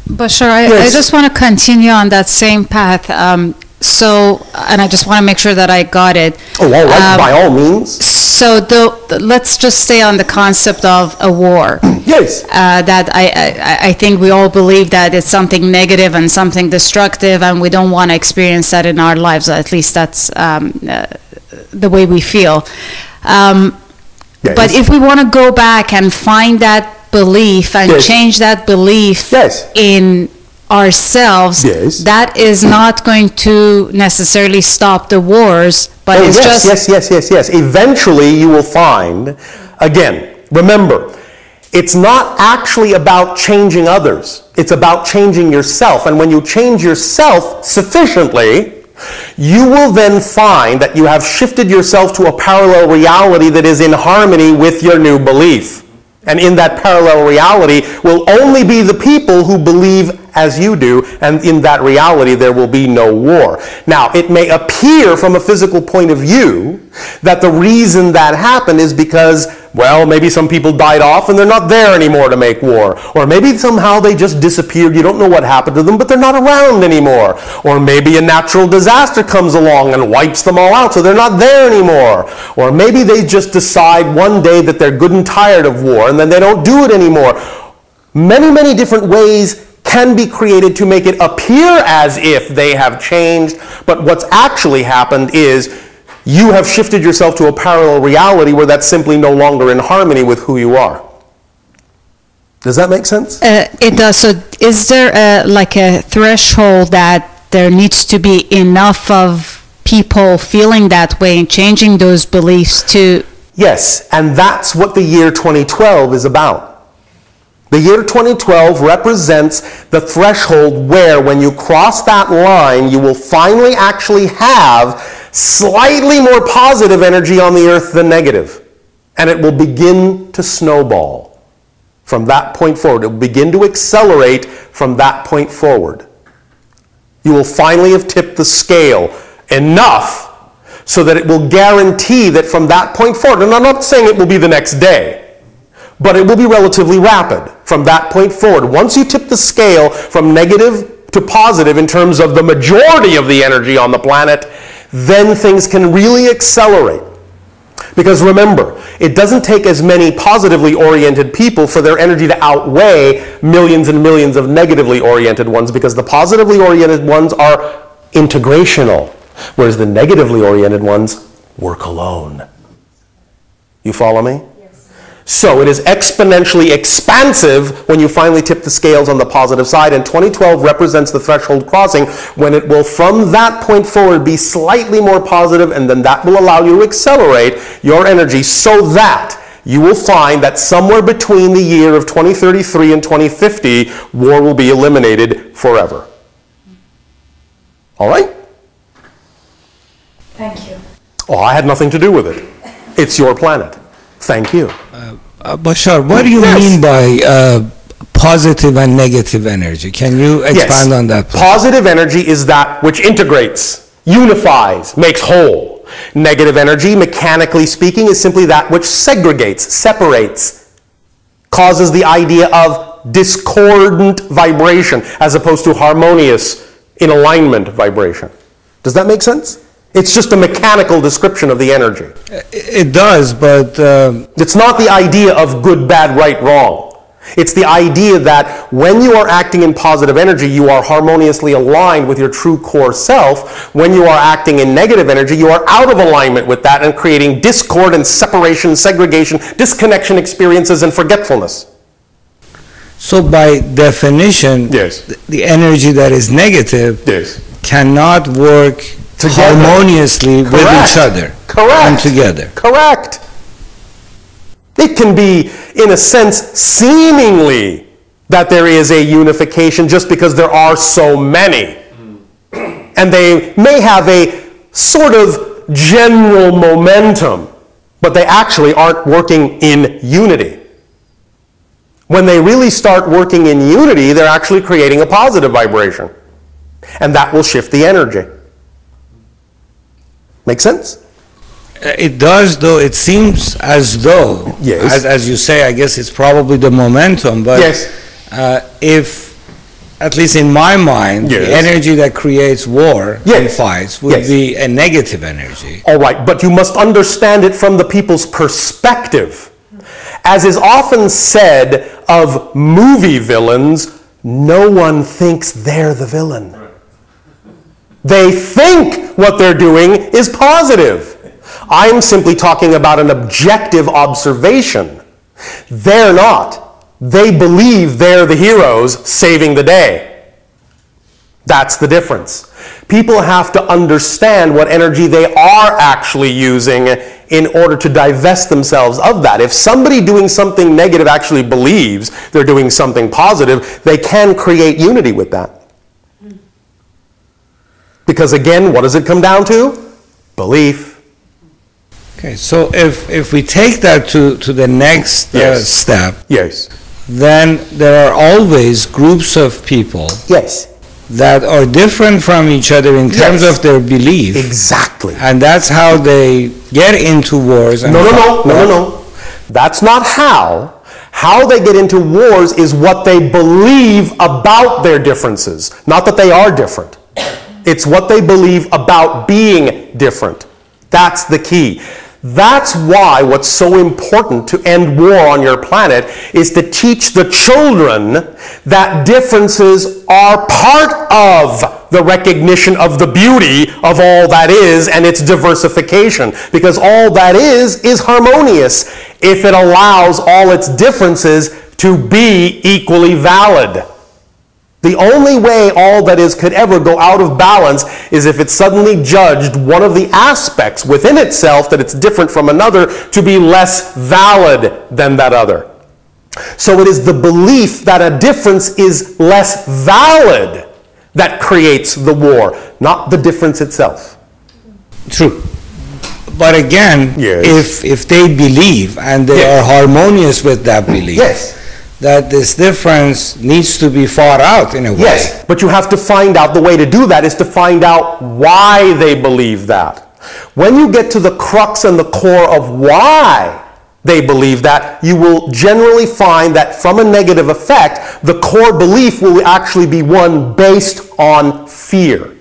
Bashar, I Yes. just want to continue on that same path. And I just want to make sure that I got it. Oh, all right, by all means. So let's just stay on the concept of a war. Yes. That I think we all believe that it's something negative and something destructive, and we don't want to experience that in our lives. At least that's the way we feel. Yes. But if we want to go back and find that belief and Yes. change that belief Yes. in ourselves, Yes. that is not going to necessarily stop the wars, but it's yes, just... yes. Eventually you will find, again, remember, it's not actually about changing others. It's about changing yourself. And when you change yourself sufficiently, you will then find that you have shifted yourself to a parallel reality that is in harmony with your new belief. And in that parallel reality will only be the people who believe as you do, and in that reality there will be no war. Now, it may appear from a physical point of view that the reason that happened is because, well, maybe some people died off and they're not there anymore to make war. Or maybe somehow they just disappeared, you don't know what happened to them, but they're not around anymore. Or maybe a natural disaster comes along and wipes them all out, so they're not there anymore. Or maybe they just decide one day that they're good and tired of war, and then they don't do it anymore. Many, many different ways can be created to make it appear as if they have changed, but what's actually happened is you have shifted yourself to a parallel reality where that's simply no longer in harmony with who you are. Does that make sense? It does. So is there like a threshold that there needs to be enough of people feeling that way and changing those beliefs to... Yes, and that's what the year 2012 is about. The year 2012 represents the threshold where when you cross that line, you will finally actually have slightly more positive energy on the earth than negative. And it will begin to snowball from that point forward. It will begin to accelerate from that point forward. You will finally have tipped the scale enough so that it will guarantee that from that point forward, and I'm not saying it will be the next day, but it will be relatively rapid from that point forward. Once you tip the scale from negative to positive in terms of the majority of the energy on the planet, then things can really accelerate. Because remember, it doesn't take as many positively oriented people for their energy to outweigh millions and millions of negatively oriented ones, because the positively oriented ones are integrational, whereas the negatively oriented ones work alone. You follow me? So it is exponentially expansive when you finally tip the scales on the positive side, and 2012 represents the threshold crossing when it will from that point forward be slightly more positive, and then that will allow you to accelerate your energy so that you will find that somewhere between the year of 2033 and 2050, war will be eliminated forever. All right? Thank you. Oh, I had nothing to do with it. It's your planet. Thank you. Bashar, what do you mean by positive and negative energy? Can you expand on that? Please? Positive energy is that which integrates, unifies, makes whole. Negative energy, mechanically speaking, is simply that which segregates, separates, causes the idea of discordant vibration as opposed to harmonious, in alignment vibration. Does that make sense? It's just a mechanical description of the energy. It does, but... It's not the idea of good, bad, right, wrong. It's the idea that when you are acting in positive energy, you are harmoniously aligned with your true core self. When you are acting in negative energy, you are out of alignment with that and creating discord and separation, segregation, disconnection experiences, and forgetfulness. So by definition, yes, the energy that is negative cannot work together, harmoniously with each other. And together. Correct. It can be, in a sense, seemingly that there is a unification just because there are so many. And they may have a sort of general momentum, but they actually aren't working in unity. When they really start working in unity, they're actually creating a positive vibration. And that will shift the energy. Make sense? It does, though. It seems as though, as you say, I guess it's probably the momentum, but if, at least in my mind, the energy that creates war and fights would be a negative energy. All right, but you must understand it from the people's perspective. As is often said of movie villains, no one thinks they're the villain. They think what they're doing is positive. I'm simply talking about an objective observation. They're not. They believe they're the heroes saving the day. That's the difference. People have to understand what energy they are actually using in order to divest themselves of that. If somebody doing something negative actually believes they're doing something positive, they can create unity with that. Because again, what does it come down to? Belief. Okay, so if we take that to the next step, then there are always groups of people that are different from each other in terms of their belief. Exactly. And that's how they get into wars. And No. That's not how. How they get into wars is what they believe about their differences. Not that they are different. It's what they believe about being different. That's the key. That's why what's so important to end war on your planet is to teach the children that differences are part of the recognition of the beauty of all that is and its diversification. Because all that is harmonious if it allows all its differences to be equally valid. The only way all that is could ever go out of balance is if it suddenly judged one of the aspects within itself that it's different from another to be less valid than that other. So it is the belief that a difference is less valid that creates the war, not the difference itself. True. But again, if they believe and they are harmonious with that belief, that this difference needs to be fought out in a way. Yes, but you have to find out, the way to do that is to find out why they believe that. When you get to the crux and the core of why they believe that, you will generally find that from a negative effect, the core belief will actually be one based on fear.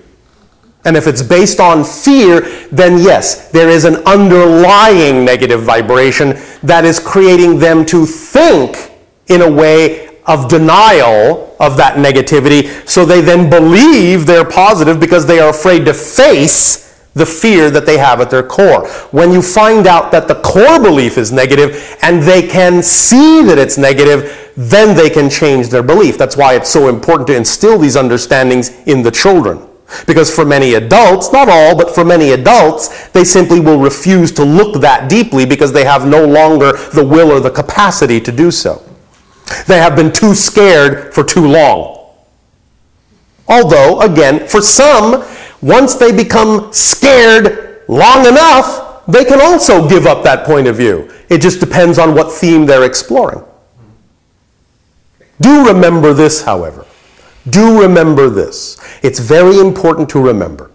And if it's based on fear, then yes, there is an underlying negative vibration that is creating them to think in a way of denial of that negativity, so they then believe they're positive because they are afraid to face the fear that they have at their core. When you find out that the core belief is negative and they can see that it's negative, then they can change their belief. That's why it's so important to instill these understandings in the children. Because for many adults, not all, but for many adults, they simply will refuse to look that deeply because they have no longer the will or the capacity to do so. They have been too scared for too long. Although, again, for some, once they become scared long enough, they can also give up that point of view. It just depends on what theme they're exploring. Do remember this, however. Do remember this. It's very important to remember.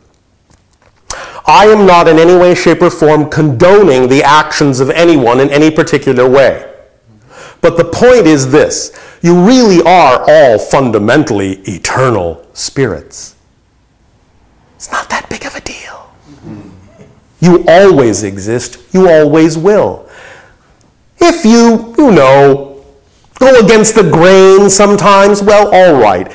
I am not in any way, shape, or form condoning the actions of anyone in any particular way. But the point is this: you really are all fundamentally eternal spirits. It's not that big of a deal. You always exist. You always will. If you go against the grain sometimes, well, all right.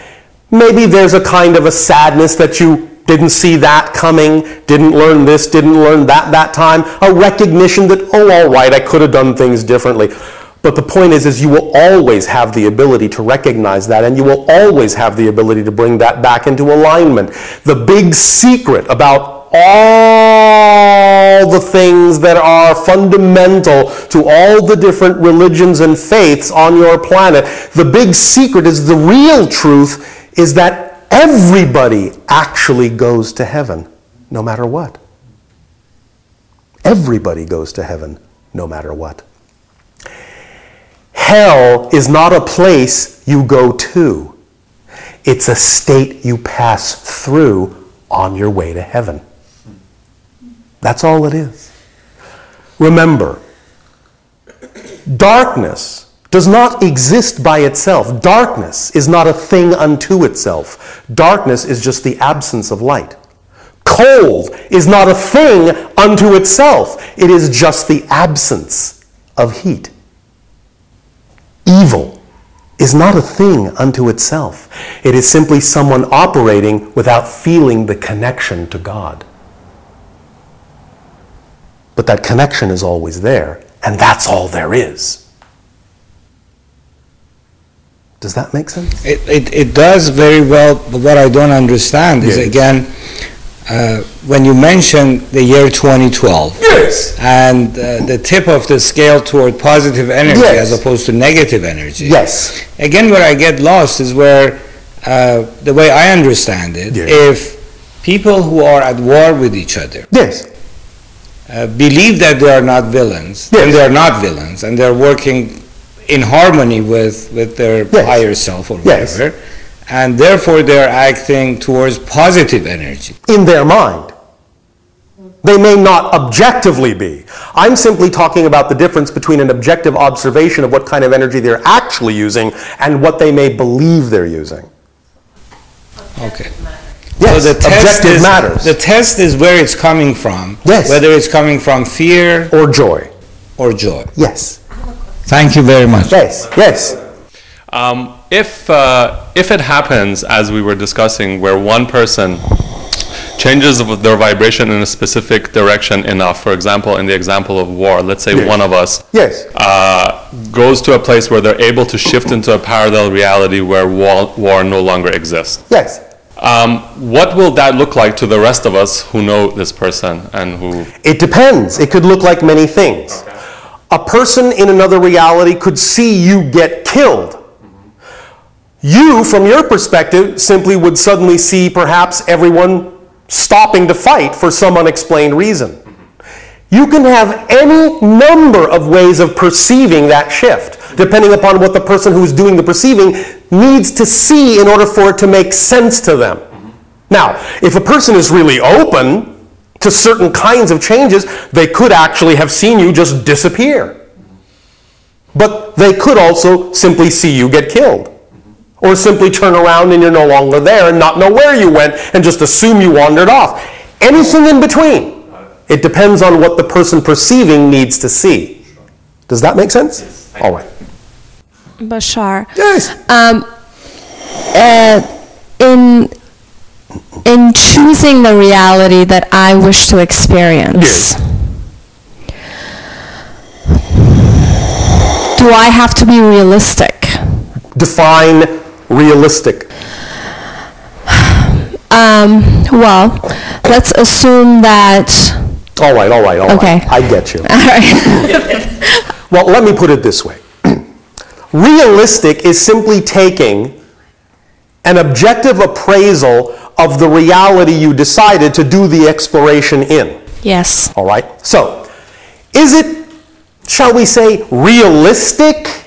Maybe there's a kind of a sadness that you didn't see that coming, didn't learn this, didn't learn that time. A recognition that, oh, all right, I could have done things differently. But the point is you will always have the ability to recognize that, and you will always have the ability to bring that back into alignment. The big secret about all the things that are fundamental to all the different religions and faiths on your planet, the big secret is, the real truth is that everybody actually goes to heaven, no matter what. Everybody goes to heaven, no matter what. Hell is not a place you go to. It's a state you pass through on your way to heaven. That's all it is. Remember, darkness does not exist by itself. Darkness is not a thing unto itself. Darkness is just the absence of light. Cold is not a thing unto itself. It is just the absence of heat. Evil is not a thing unto itself. It is simply someone operating without feeling the connection to God. But that connection is always there, and that's all there is. Does that make sense? It does very well, but what I don't understand is, again, when you mention the year 2012, yes, and the tip of the scale toward positive energy, yes, as opposed to negative energy, yes, again, where I get lost is where, the way I understand it, yes, if people who are at war with each other, yes, believe that they are not villains, yes, and they are not villains, and they're working in harmony with their yes, higher self or yes, whatever, and therefore they're acting towards positive energy. In their mind. They may not objectively be. I'm simply talking about the difference between an objective observation of what kind of energy they're actually using and what they may believe they're using. Okay. Yes, so the test objective matters. The test is where it's coming from. Yes. Whether it's coming from fear or joy. Or joy. Yes. Thank you very much. Yes. Yes. If it happens, as we were discussing, where one person changes their vibration in a specific direction enough, for example, in the example of war, let's say yes, one of us yes, goes to a place where they're able to shift into a parallel reality where war no longer exists. Yes. What will that look like to the rest of us who know this person and who... It depends. It could look like many things. Okay. A person in another reality could see you get killed. You, from your perspective, simply would suddenly see perhaps everyone stopping to fight for some unexplained reason. You can have any number of ways of perceiving that shift, depending upon what the person who's doing the perceiving needs to see in order for it to make sense to them. Now, if a person is really open to certain kinds of changes, they could actually have seen you just disappear. But they could also simply see you get killed. Or simply turn around and you're no longer there and not know where you went and just assume you wandered off. Anything in between. It depends on what the person perceiving needs to see. Does that make sense? Yes. All right. Bashar. Yes. In choosing the reality that I wish to experience, do I have to be realistic? Define realistic. Well, let's assume that... All right. Okay. I get you. All right. Well, let me put it this way. Realistic is simply taking an objective appraisal of the reality you decided to do the exploration in. Yes. All right? So, is it, shall we say, realistic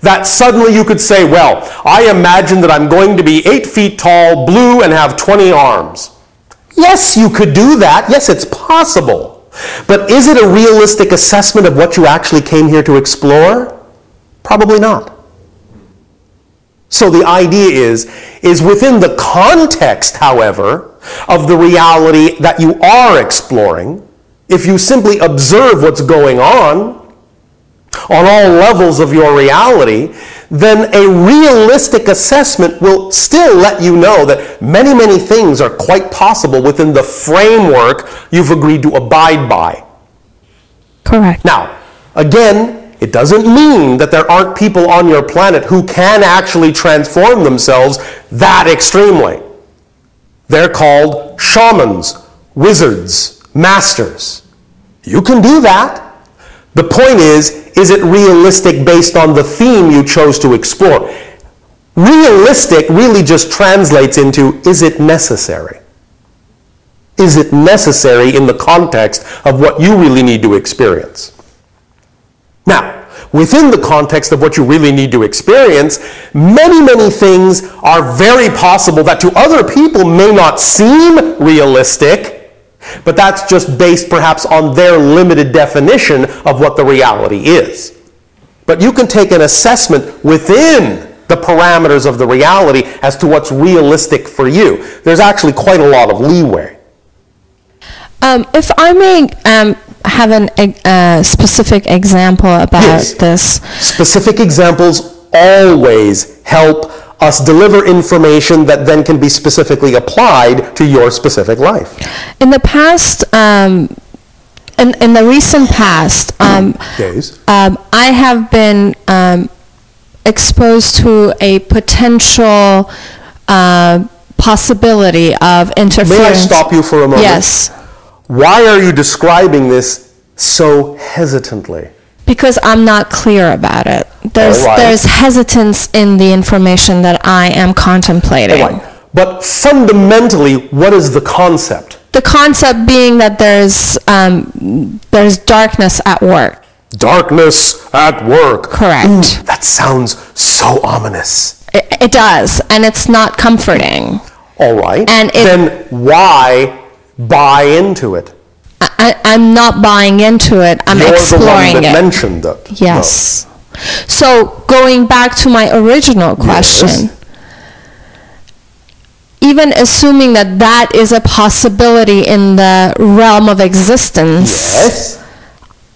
that suddenly you could say, well, I imagine that I'm going to be 8 feet tall, blue, and have 20 arms? Yes, you could do that. Yes, it's possible. But is it a realistic assessment of what you actually came here to explore? Probably not. So the idea is within the context, however, of the reality that you are exploring, if you simply observe what's going on all levels of your reality, then a realistic assessment will still let you know that many, many things are quite possible within the framework you've agreed to abide by. Correct. Now, again, it doesn't mean that there aren't people on your planet who can actually transform themselves that extremely. They're called shamans, wizards, masters. You can do that. The point is it realistic based on the theme you chose to explore? Realistic really just translates into, is it necessary? Is it necessary in the context of what you really need to experience? Now, within the context of what you really need to experience, many, many things are very possible that to other people may not seem realistic, but that's just based perhaps on their limited definition of what the reality is. But you can take an assessment within the parameters of the reality as to what's realistic for you. There's actually quite a lot of leeway. If I may have a specific example about this. Specific examples always help us deliver information that then can be specifically applied to your specific life. In the past, in the recent past, I have been exposed to a potential possibility of interference. May I stop you for a moment? Yes. Why are you describing this so hesitantly? Because I'm not clear about it. There's hesitance in the information that I am contemplating. All right. But fundamentally, what is the concept? The concept being that there's darkness at work. Darkness at work. Correct. Ooh, that sounds so ominous. It does, and it's not comforting. All right. And then why buy into it? I'm not buying into it. I'm exploring it. You're the one that mentioned it. Yes. No. So going back to my original question, even assuming that that is a possibility in the realm of existence,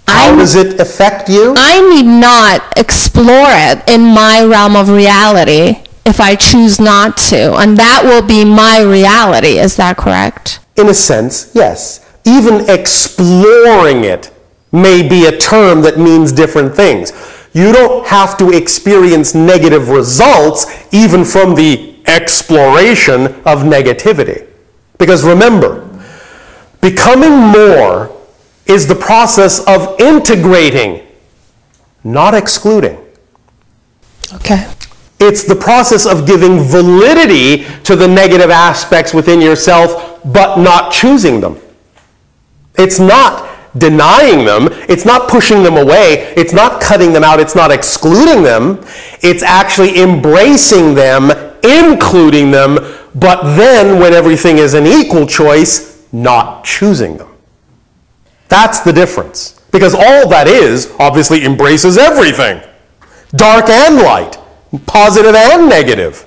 how does it affect you? I need not explore it in my realm of reality if I choose not to, and that will be my reality. Is that correct? In a sense, yes. Even exploring it may be a term that means different things. You don't have to experience negative results even from the exploration of negativity. Because remember, becoming more is the process of integrating, not excluding. Okay. It's the process of giving validity to the negative aspects within yourself, but not choosing them. It's not denying them, it's not pushing them away, it's not cutting them out, it's not excluding them, it's actually embracing them, including them, but then when everything is an equal choice, not choosing them. That's the difference. Because all that is, obviously, embraces everything. Dark and light, positive and negative.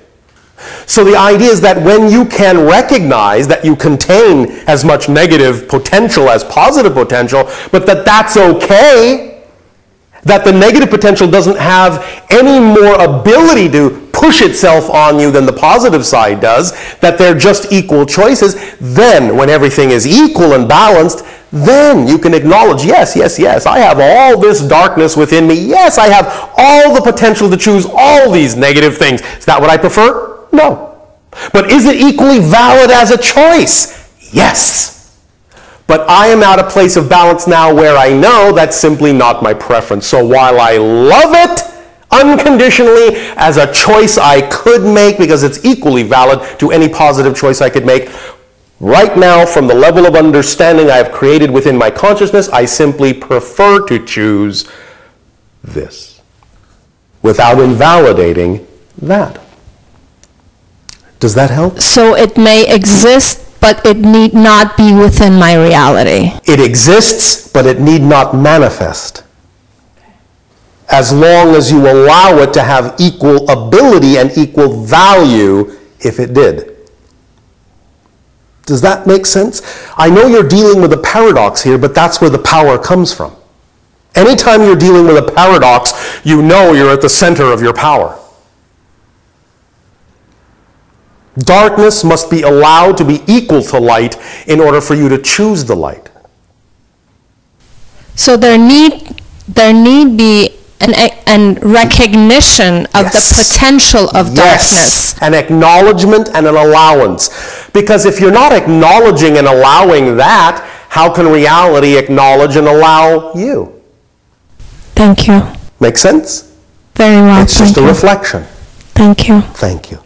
So the idea is that when you can recognize that you contain as much negative potential as positive potential, but that that's okay, that the negative potential doesn't have any more ability to push itself on you than the positive side does, that they're just equal choices, then when everything is equal and balanced, then you can acknowledge, yes, yes, yes, I have all this darkness within me. Yes, I have all the potential to choose all these negative things. Is that what I prefer? No. But is it equally valid as a choice? Yes. But I am at a place of balance now where I know that's simply not my preference. So while I love it unconditionally as a choice I could make because it's equally valid to any positive choice I could make, right now from the level of understanding I have created within my consciousness, I simply prefer to choose this without invalidating that. Does that help? So it may exist, but it need not be within my reality. It exists, but it need not manifest. As long as you allow it to have equal ability and equal value if it did. Does that make sense? I know you're dealing with a paradox here, but that's where the power comes from. Anytime you're dealing with a paradox, you know you're at the center of your power. Darkness must be allowed to be equal to light in order for you to choose the light. So there need be an recognition of the potential of darkness. An acknowledgement and an allowance. Because if you're not acknowledging and allowing that, how can reality acknowledge and allow you? Thank you. Make sense? Very well. It's just a reflection. Thank you. Thank you.